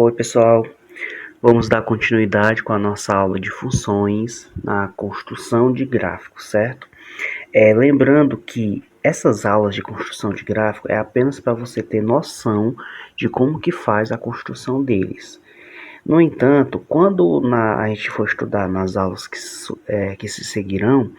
Oi pessoal, vamos dar continuidade com a nossa aula de funções na construção de gráficos, certo? Lembrando que essas aulas de construção de gráfico é apenas para você ter noção de como que faz a construção deles. No entanto, quando a gente for estudar nas aulas que se seguirão,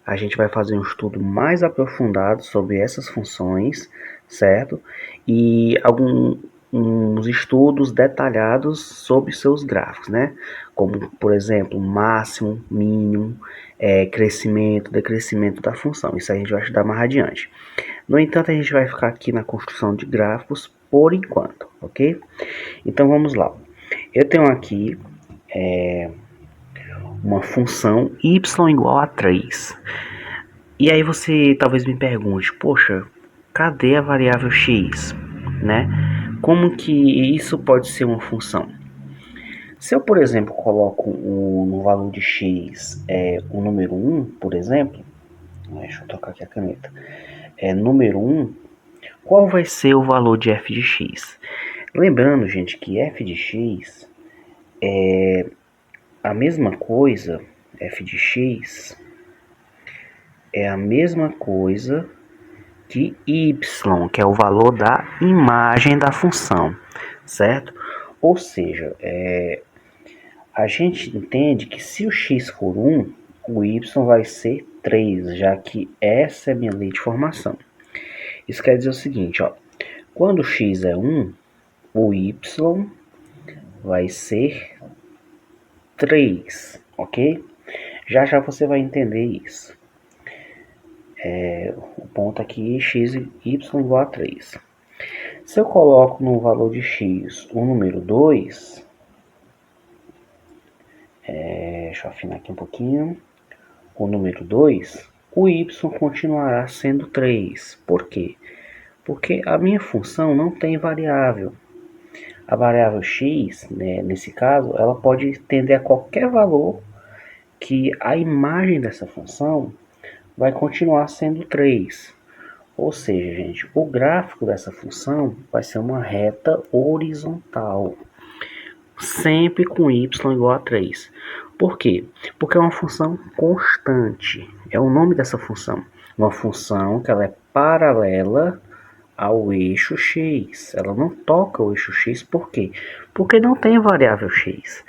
a gente vai fazer um estudo mais aprofundado sobre essas funções, certo? E uns estudos detalhados sobre seus gráficos, né? Como, por exemplo, máximo, mínimo, crescimento, decrescimento da função. Isso a gente vai estudar mais adiante. No entanto, a gente vai ficar aqui na construção de gráficos por enquanto, ok? Então vamos lá. Eu tenho aqui uma função y igual a 3. E aí você talvez me pergunte, poxa, cadê a variável x, né? Como que isso pode ser uma função? Se eu, por exemplo, coloco no valor de x o número 1, por exemplo, deixa eu tocar aqui a caneta, número 1, qual vai ser o valor de f de x? Lembrando, gente, que f de x é a mesma coisa, f de x é a mesma coisa que y, que é o valor da imagem da função, certo? Ou seja, a gente entende que se o x for 1, o y vai ser 3, já que essa é a minha lei de formação. Isso quer dizer o seguinte, ó, quando o x é 1, o y vai ser 3, ok? Já já você vai entender isso. O ponto aqui, x e y igual a 3. Se eu coloco no valor de x o número 2, deixa eu afinar aqui um pouquinho, o número 2, o y continuará sendo 3. Por quê? Porque a minha função não tem variável. A variável x, né, nesse caso, ela pode tender a qualquer valor que a imagem dessa função vai continuar sendo 3. Ou seja, gente, o gráfico dessa função vai ser uma reta horizontal, sempre com y igual a 3. Por quê? Porque é uma função constante. É o nome dessa função. Uma função que ela é paralela ao eixo x. Ela não toca o eixo x, por quê? Porque não tem variável x,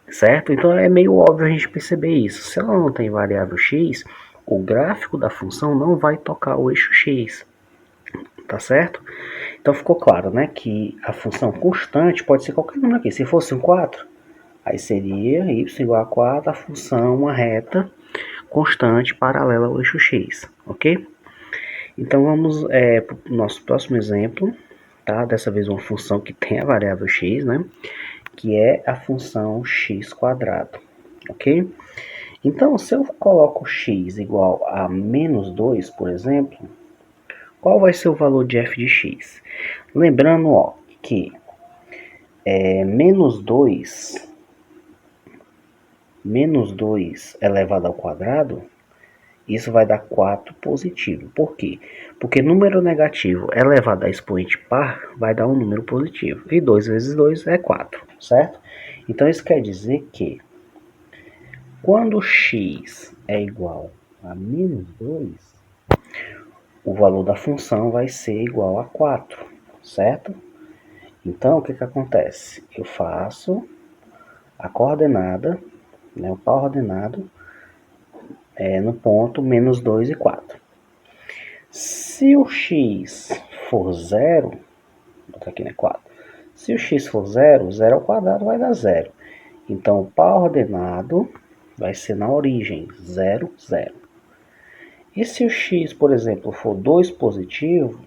certo? Então é meio óbvio a gente perceber isso. Se ela não tem variável x, o gráfico da função não vai tocar o eixo x, tá certo? Então ficou claro, né, que a função constante pode ser qualquer número aqui. Se fosse um 4, aí seria y igual a 4, a função, uma reta constante paralela ao eixo x, ok? Então vamos para o nosso próximo exemplo, tá? Dessa vez uma função que tem a variável x, né? Que é a função x quadrado, ok? Então, se eu coloco x igual a menos 2, por exemplo, qual vai ser o valor de f de x? Lembrando, ó, que menos 2 elevado ao quadrado, isso vai dar 4 positivo. Por quê? Porque número negativo elevado a expoente par vai dar um número positivo. E 2 vezes 2 é 4, certo? Então isso quer dizer que quando x é igual a menos 2, o valor da função vai ser igual a 4, certo? Então o que acontece? Eu faço a coordenada, né, o par ordenado, no ponto menos 2 e 4. Se o x for 0, vou botar aqui, né, 4. Se o x for 0, 0 ao quadrado vai dar 0. Então, o par ordenado vai ser na origem, 0, 0. E se o x, por exemplo, for 2 positivo,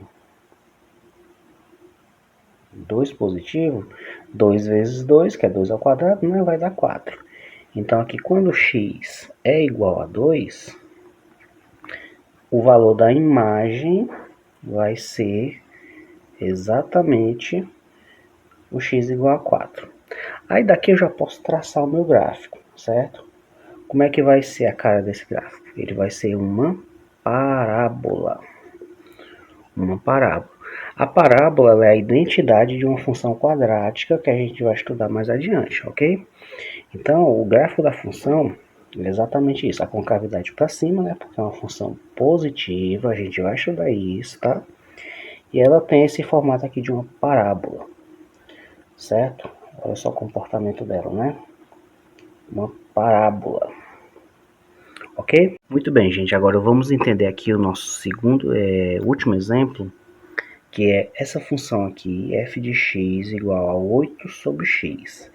2 vezes 2, que é 2 ao quadrado, né, vai dar 4. Então, aqui, quando x é igual a 2, o valor da imagem vai ser exatamente o x igual a 4. Aí daqui eu já posso traçar o meu gráfico, certo? Como é que vai ser a cara desse gráfico? Ele vai ser uma parábola. Uma parábola. A parábola ela é a identidade de uma função quadrática que a gente vai estudar mais adiante, ok? Então, o gráfico da função é exatamente isso, a concavidade para cima, né? Porque é uma função positiva, a gente vai estudar isso, tá? E ela tem esse formato aqui de uma parábola, certo? Olha só o comportamento dela, né? Uma parábola. Ok? Muito bem, gente. Agora vamos entender aqui o nosso último exemplo, que é essa função aqui, f de x igual a 8 sobre x.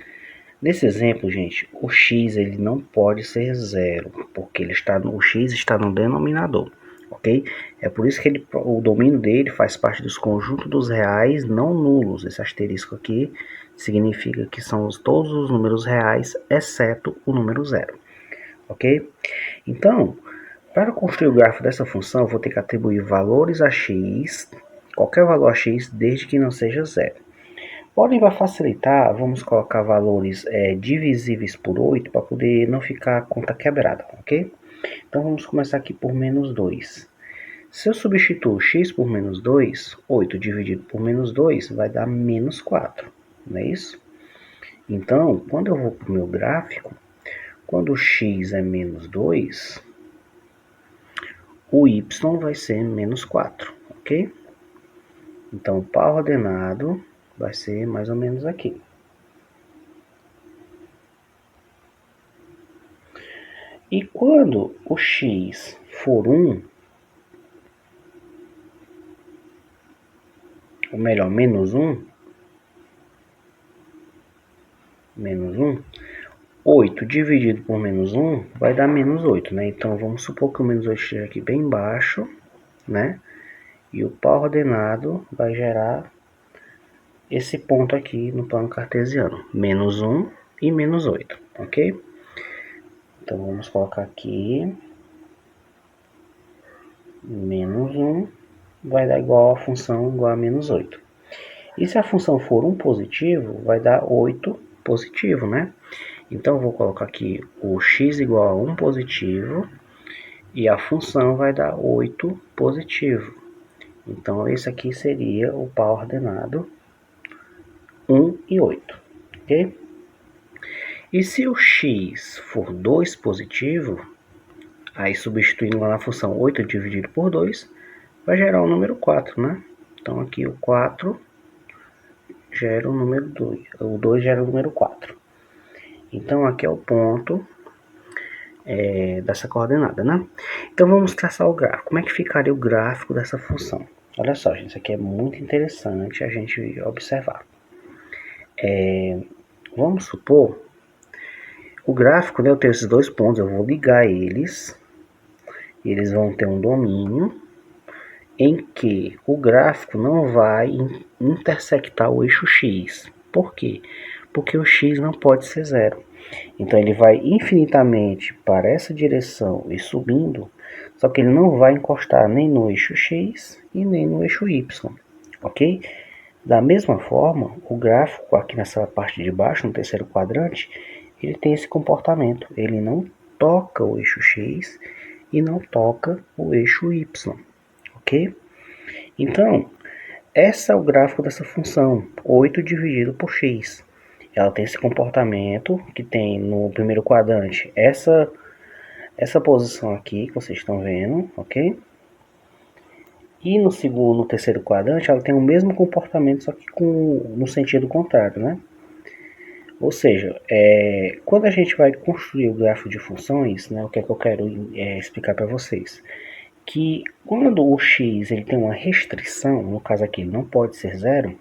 Nesse exemplo, gente, o x ele não pode ser zero, porque o x está no denominador, ok? É por isso que o domínio dele faz parte dos conjuntos dos reais não nulos. Esse asterisco aqui significa que são todos os números reais, exceto o número zero, ok? Então, para construir o gráfico dessa função, eu vou ter que atribuir valores a x, qualquer valor a x, desde que não seja zero. Porém, para facilitar, vamos colocar valores divisíveis por 8 para poder não ficar a conta quebrada, ok? Então, vamos começar aqui por menos 2. Se eu substituo x por menos 2, 8 dividido por menos 2 vai dar menos 4, não é isso? Então, quando eu vou para o meu gráfico, quando x é menos 2, o y vai ser menos 4, ok? Então, o par ordenado vai ser mais ou menos aqui. E quando o x for 1, ou melhor, menos 1, 8 dividido por menos 1 vai dar menos 8, né? Então, vamos supor que o menos 8 esteja aqui bem embaixo, né? E o par ordenado vai gerar esse ponto aqui no plano cartesiano, menos 1 e menos 8, ok? Então, vamos colocar aqui, menos 1 vai dar igual a função igual a menos 8. E se a função for 1 positivo, vai dar 8 positivo, né? Então, eu vou colocar aqui o x igual a 1 positivo e a função vai dar 8 positivo. Então, esse aqui seria o par ordenado 1 e 8, ok? E se o x for 2 positivo, aí substituindo lá na função 8 dividido por 2, vai gerar o número 4, né? Então, aqui o 4 gera o número 2, o 2 gera o número 4. Então, aqui é o ponto dessa coordenada, né? Então, vamos traçar o gráfico. Como é que ficaria o gráfico dessa função? Olha só, gente, isso aqui é muito interessante a gente observar. Vamos supor, o gráfico, né, eu tenho esses dois pontos, eu vou ligar eles, e eles vão ter um domínio em que o gráfico não vai intersectar o eixo x. Por quê? Porque o x não pode ser zero. Então ele vai infinitamente para essa direção e subindo, só que ele não vai encostar nem no eixo x e nem no eixo y, ok? Da mesma forma, o gráfico aqui nessa parte de baixo, no terceiro quadrante, ele tem esse comportamento. Ele não toca o eixo x e não toca o eixo y, ok? Então, esse é o gráfico dessa função, 8 dividido por x. Ela tem esse comportamento que tem no primeiro quadrante essa posição aqui que vocês estão vendo, ok? E no terceiro quadrante ela tem o mesmo comportamento, só que no sentido contrário, né? Ou seja, quando a gente vai construir o gráfico de funções, né, o que é que eu quero explicar para vocês? Que quando o x ele tem uma restrição, no caso aqui ele não pode ser zero,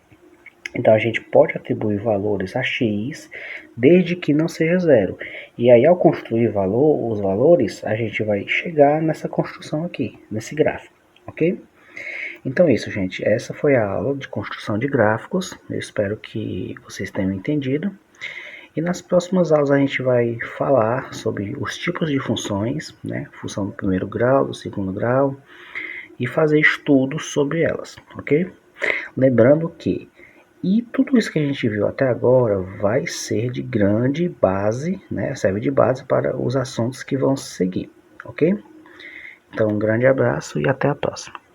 então a gente pode atribuir valores a x desde que não seja zero. E aí ao construir os valores, a gente vai chegar nessa construção aqui, nesse gráfico, ok? Então é isso, gente. Essa foi a aula de construção de gráficos. Eu espero que vocês tenham entendido. E nas próximas aulas a gente vai falar sobre os tipos de funções, né? Função do primeiro grau, do segundo grau, e fazer estudos sobre elas, ok? Lembrando que tudo isso que a gente viu até agora vai ser de grande base, né? Serve de base para os assuntos que vão seguir, ok? Então, um grande abraço e até a próxima.